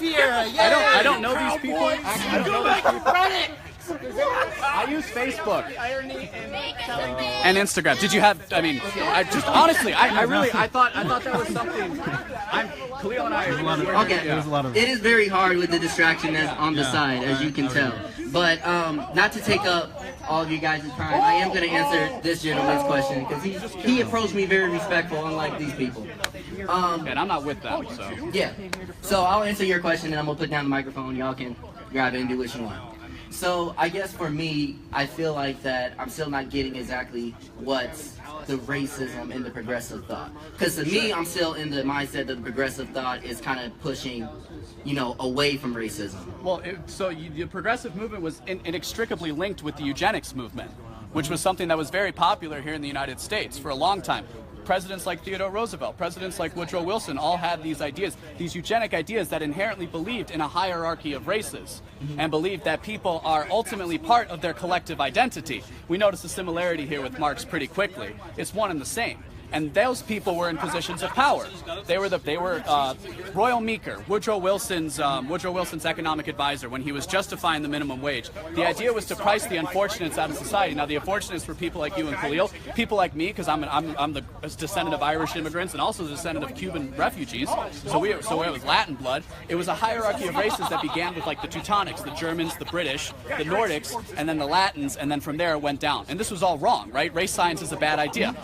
I don't know these people. I don't know these people. I use Facebook and Instagram. Did you have? I mean, I just honestly, I thought that was something. Khalil and I. Okay, it is very hard with the distraction that's on the side, as you can tell. But not to take up all of you guys' time, I am going to answer this gentleman's question because he approached me very respectful, unlike these people. And I'm not with them, so. Yeah. So I'll answer your question, and I'm gonna put down the microphone. Y'all can grab it and do what you want. So I guess for me, I feel like that I'm still not getting exactly what's the racism in the progressive thought. Because to me, I'm still in the mindset that the progressive thought is kind of pushing, you know, away from racism. Well, the progressive movement was inextricably linked with the eugenics movement, which was something that was very popular here in the United States for a long time. Presidents like Theodore Roosevelt, presidents like Woodrow Wilson all had these ideas, these eugenic ideas that inherently believed in a hierarchy of races and believed that people are ultimately part of their collective identity. We notice a similarity here with Marx pretty quickly. It's one and the same. And those people were in positions of power. They were Royal Meeker, Woodrow Wilson's economic advisor, when he was justifying the minimum wage. The idea was to price the unfortunates out of society. Now, the unfortunates were people like you and Khalil, people like me, because I'm the descendant of Irish immigrants and also the descendant of Cuban refugees. So it was Latin blood. It was a hierarchy of races that began with like the Teutonics, the Germans, the British, the Nordics, and then the Latins, and then from there it went down. And this was all wrong, right? Race science is a bad idea.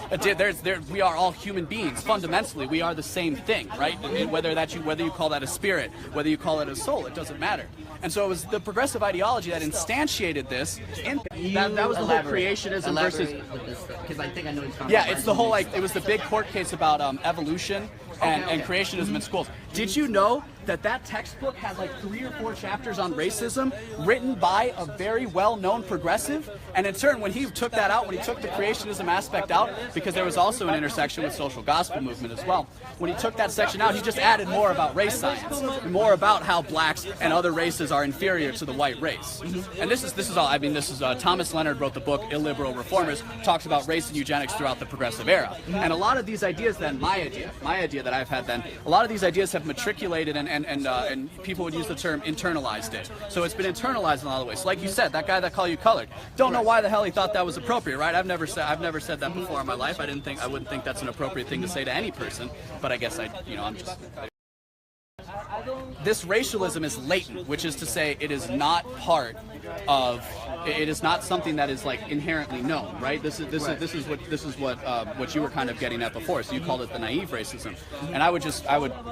We are all human beings. Fundamentally, we are the same thing, right? Whether you call that a spirit, whether you call it a soul, it doesn't matter. And so it was the progressive ideology that instantiated this. That was the whole creationism versus. Because I think I know what you're talking yeah, about. it's the whole it was the big court case about evolution and creationism in schools. Did you know that textbook had like 3 or 4 chapters on racism written by a very well-known progressive? And in turn, when he took that out, when he took the creationism aspect out, because there was also an intersection with social gospel movement as well, when he took that section out, he just added more about race science, more about how blacks and other races are inferior to the white race. And this is all. I mean, Thomas Leonard wrote the book Illiberal Reformers, talks about race and eugenics throughout the progressive era. And a lot of these ideas, then my idea that I've had then, a lot of these ideas have matriculated and people would use the term internalized it. So it's been internalized in a lot of ways. So like you said, that guy that called you colored, don't know why the hell he thought that was appropriate, right? I've never said that before in my life. I wouldn't think that's an appropriate thing to say to any person, but I guess this racialism is latent, which is to say it is not something that is like inherently known, right? This is what you were kind of getting at before. So you called it the naive racism, and I would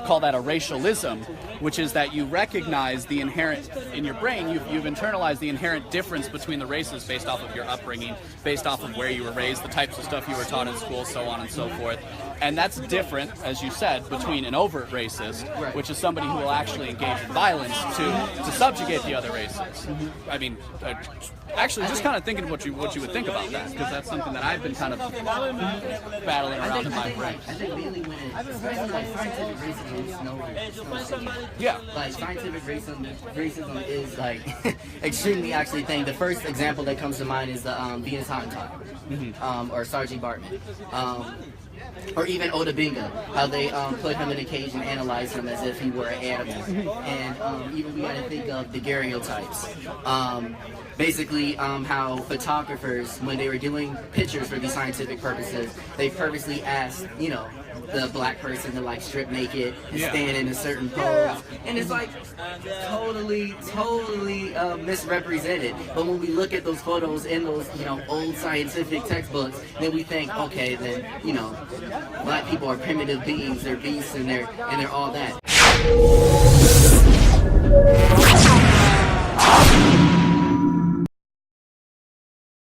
call that a racialism, which is that you recognize the inherent in your brain. You've internalized the inherent difference between the races based off of your upbringing, based off of where you were raised, the types of stuff you were taught in school, so on and so forth. And that's different, as you said, between an overt racist, which is somebody who will actually engage in violence to subjugate the other races. I mean, actually, just kind of thinking what you would think about that, because that's something that I've been kind of battling around in my brain. I think mainly when scientific racism is yeah, like scientific racism is like extremely actually thing. The first example that comes to mind is the Venus Hottentot, or Sargent Bartman. Or even Oda Binga, how they put him in a cage and analyze him as if he were an animal. And even we gotta think of the daguerreotypes. Basically, how photographers, when they were doing pictures for these scientific purposes, they purposely asked, you know, the black person to like strip naked and stand in a certain pose, and it's like totally misrepresented. But when we look at those photos in those, you know, old scientific textbooks, then we think, okay, then, you know, black people are primitive beings, they're beasts, and they're all that.